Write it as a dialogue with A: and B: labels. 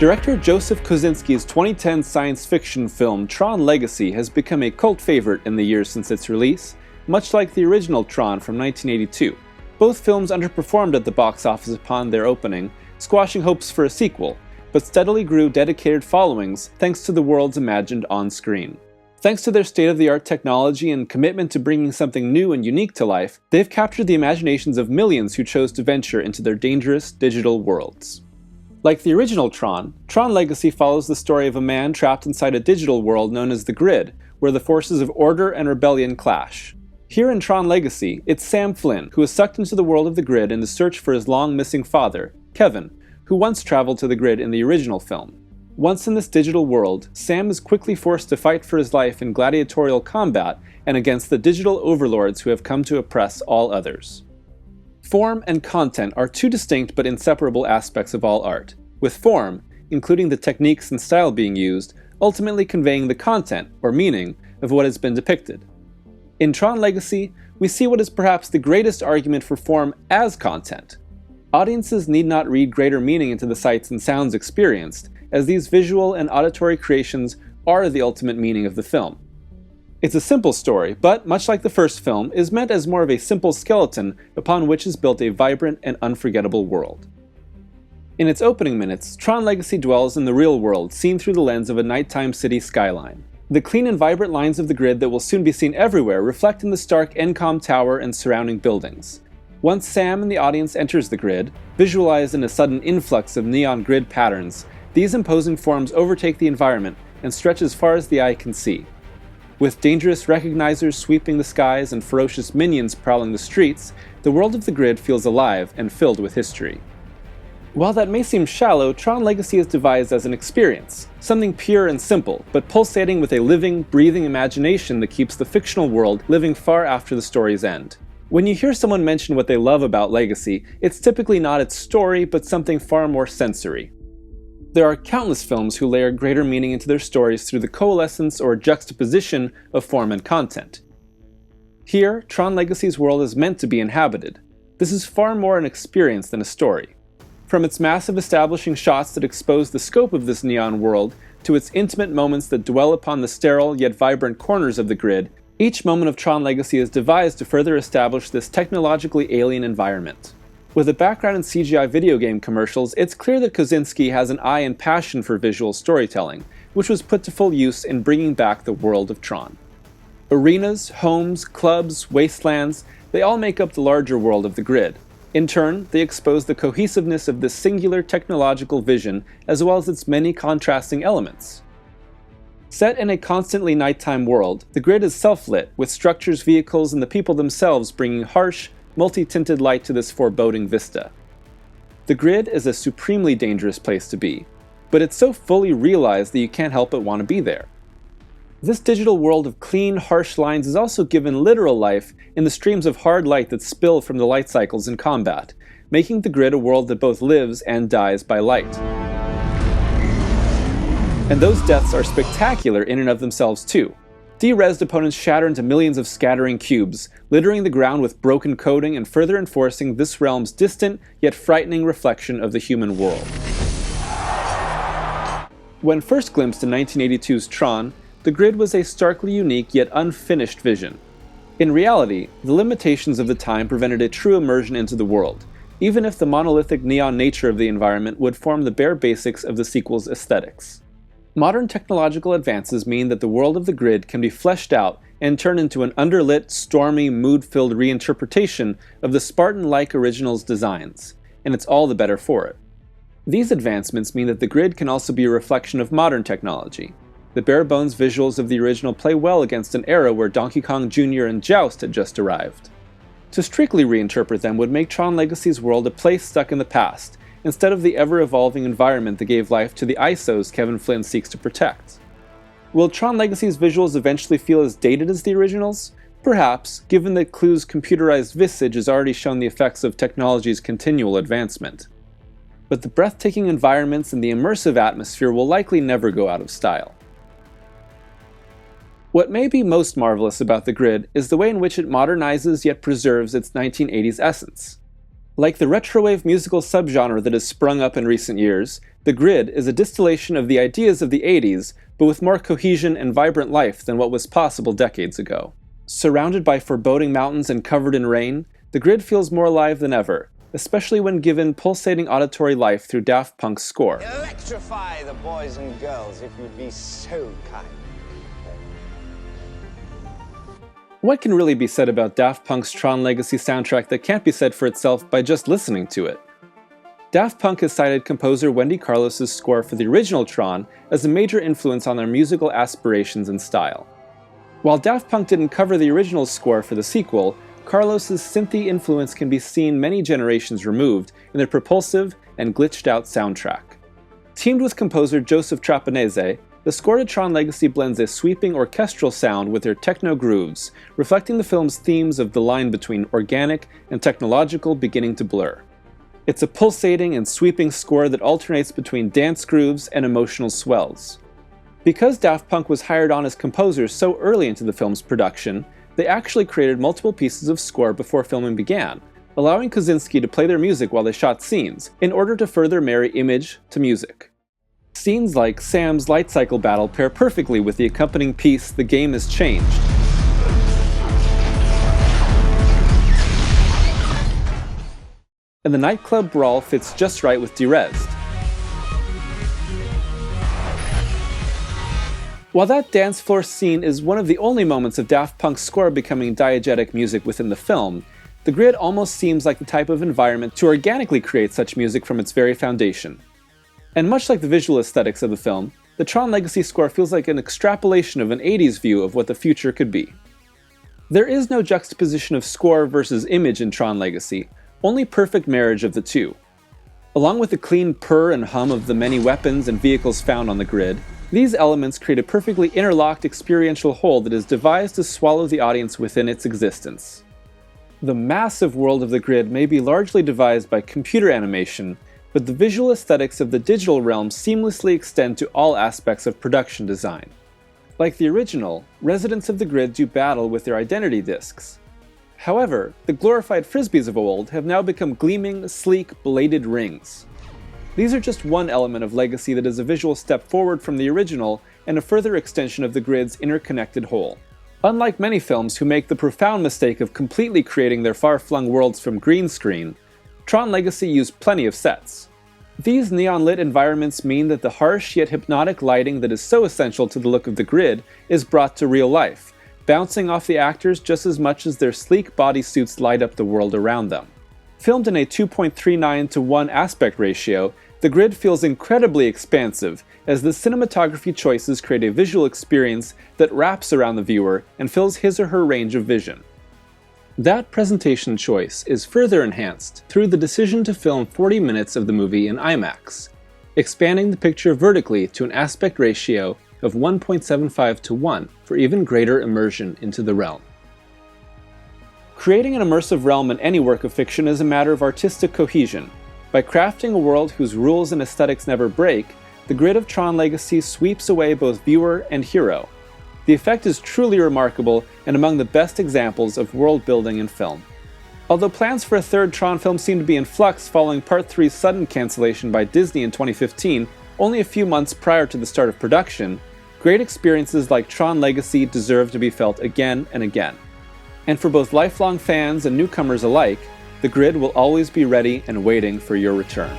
A: Director Joseph Kosinski's 2010 science fiction film Tron Legacy has become a cult favorite in the years since its release, much like the original Tron from 1982. Both films underperformed at the box office upon their opening, squashing hopes for a sequel, but steadily grew dedicated followings thanks to the worlds imagined on screen. Thanks to their state-of-the-art technology and commitment to bringing something new and unique to life, they've captured the imaginations of millions who chose to venture into their dangerous digital worlds. Like the original Tron, Tron Legacy follows the story of a man trapped inside a digital world known as the Grid, where the forces of order and rebellion clash. Here in Tron Legacy, it's Sam Flynn, who is sucked into the world of the Grid in the search for his long-missing father, Kevin, who once traveled to the Grid in the original film. Once in this digital world, Sam is quickly forced to fight for his life in gladiatorial combat and against the digital overlords who have come to oppress all others. Form and content are two distinct but inseparable aspects of all art, with form, including the techniques and style being used, ultimately conveying the content, or meaning, of what has been depicted. In Tron Legacy, we see what is perhaps the greatest argument for form as content. Audiences need not read greater meaning into the sights and sounds experienced, as these visual and auditory creations are the ultimate meaning of the film. It's a simple story, but, much like the first film, is meant as more of a simple skeleton upon which is built a vibrant and unforgettable world. In its opening minutes, Tron Legacy dwells in the real world, seen through the lens of a nighttime city skyline. The clean and vibrant lines of the Grid that will soon be seen everywhere reflect in the stark Encom Tower and surrounding buildings. Once Sam and the audience enters the Grid, visualized in a sudden influx of neon grid patterns, these imposing forms overtake the environment and stretch as far as the eye can see. With dangerous recognizers sweeping the skies and ferocious minions prowling the streets, the world of the Grid feels alive and filled with history. While that may seem shallow, Tron Legacy is devised as an experience, something pure and simple, but pulsating with a living, breathing imagination that keeps the fictional world living far after the story's end. When you hear someone mention what they love about Legacy, it's typically not its story, but something far more sensory. There are countless films who layer greater meaning into their stories through the coalescence or juxtaposition of form and content. Here, Tron Legacy's world is meant to be inhabited. This is far more an experience than a story. From its massive establishing shots that expose the scope of this neon world, to its intimate moments that dwell upon the sterile yet vibrant corners of the Grid, each moment of Tron Legacy is devised to further establish this technologically alien environment. With a background in CGI video game commercials, it's clear that Kosinski has an eye and passion for visual storytelling, which was put to full use in bringing back the world of Tron. Arenas, homes, clubs, wastelands, they all make up the larger world of the Grid. In turn, they expose the cohesiveness of this singular technological vision as well as its many contrasting elements. Set in a constantly nighttime world, the Grid is self-lit, with structures, vehicles, and the people themselves bringing harsh, multi-tinted light to this foreboding vista. The Grid is a supremely dangerous place to be, but it's so fully realized that you can't help but want to be there. This digital world of clean, harsh lines is also given literal life in the streams of hard light that spill from the light cycles in combat, making the Grid a world that both lives and dies by light. And those deaths are spectacular in and of themselves too. De-resed opponents shatter into millions of scattering cubes, littering the ground with broken coding and further enforcing this realm's distant yet frightening reflection of the human world. When first glimpsed in 1982's Tron, the Grid was a starkly unique yet unfinished vision. In reality, the limitations of the time prevented a true immersion into the world, even if the monolithic neon nature of the environment would form the bare basics of the sequel's aesthetics. Modern technological advances mean that the world of the Grid can be fleshed out and turned into an underlit, stormy, mood-filled reinterpretation of the Spartan-like original's designs, and it's all the better for it. These advancements mean that the Grid can also be a reflection of modern technology. The bare-bones visuals of the original play well against an era where Donkey Kong Jr. and Joust had just arrived. To strictly reinterpret them would make Tron Legacy's world a place stuck in the past, instead of the ever-evolving environment that gave life to the ISOs Kevin Flynn seeks to protect. Will Tron Legacy's visuals eventually feel as dated as the originals? Perhaps, given that Clue's computerized visage has already shown the effects of technology's continual advancement. But the breathtaking environments and the immersive atmosphere will likely never go out of style. What may be most marvelous about the Grid is the way in which it modernizes yet preserves its 1980s essence. Like the retrowave musical subgenre that has sprung up in recent years, The Grid is a distillation of the ideas of the 80s, but with more cohesion and vibrant life than what was possible decades ago. Surrounded by foreboding mountains and covered in rain, The Grid feels more alive than ever, especially when given pulsating auditory life through Daft Punk's score.
B: Electrify the boys and girls if you'd be so kind.
A: What can really be said about Daft Punk's Tron Legacy soundtrack that can't be said for itself by just listening to it? Daft Punk has cited composer Wendy Carlos's score for the original Tron as a major influence on their musical aspirations and style. While Daft Punk didn't cover the original score for the sequel, Carlos's synthy influence can be seen many generations removed in their propulsive and glitched-out soundtrack. Teamed with composer Joseph Trapanese, the score to Tron Legacy blends a sweeping orchestral sound with their techno grooves, reflecting the film's themes of the line between organic and technological beginning to blur. It's a pulsating and sweeping score that alternates between dance grooves and emotional swells. Because Daft Punk was hired on as composers so early into the film's production, they actually created multiple pieces of score before filming began, allowing Kosinski to play their music while they shot scenes, in order to further marry image to music. Scenes like Sam's light cycle battle pair perfectly with the accompanying piece The Game Has Changed. And the nightclub brawl fits just right with Derezed. While that dance floor scene is one of the only moments of Daft Punk's score becoming diegetic music within the film, The Grid almost seems like the type of environment to organically create such music from its very foundation. And much like the visual aesthetics of the film, the Tron Legacy score feels like an extrapolation of an 80s view of what the future could be. There is no juxtaposition of score versus image in Tron Legacy, only perfect marriage of the two. Along with the clean purr and hum of the many weapons and vehicles found on the Grid, these elements create a perfectly interlocked experiential whole that is devised to swallow the audience within its existence. The massive world of the Grid may be largely devised by computer animation, but the visual aesthetics of the digital realm seamlessly extend to all aspects of production design. Like the original, residents of the Grid do battle with their identity discs. However, the glorified frisbees of old have now become gleaming, sleek, bladed rings. These are just one element of Legacy that is a visual step forward from the original and a further extension of the Grid's interconnected whole. Unlike many films who make the profound mistake of completely creating their far-flung worlds from green screen, Tron Legacy used plenty of sets. These neon-lit environments mean that the harsh yet hypnotic lighting that is so essential to the look of the Grid is brought to real life, bouncing off the actors just as much as their sleek bodysuits light up the world around them. Filmed in a 2.39:1 aspect ratio, the Grid feels incredibly expansive as the cinematography choices create a visual experience that wraps around the viewer and fills his or her range of vision. That presentation choice is further enhanced through the decision to film 40 minutes of the movie in IMAX, expanding the picture vertically to an aspect ratio of 1.75:1 for even greater immersion into the realm. Creating an immersive realm in any work of fiction is a matter of artistic cohesion. By crafting a world whose rules and aesthetics never break, the Grid of Tron Legacy sweeps away both viewer and hero. The effect is truly remarkable and among the best examples of world building in film. Although plans for a third Tron film seem to be in flux following Part 3's sudden cancellation by Disney in 2015, only a few months prior to the start of production, great experiences like Tron Legacy deserve to be felt again and again. And for both lifelong fans and newcomers alike, the Grid will always be ready and waiting for your return.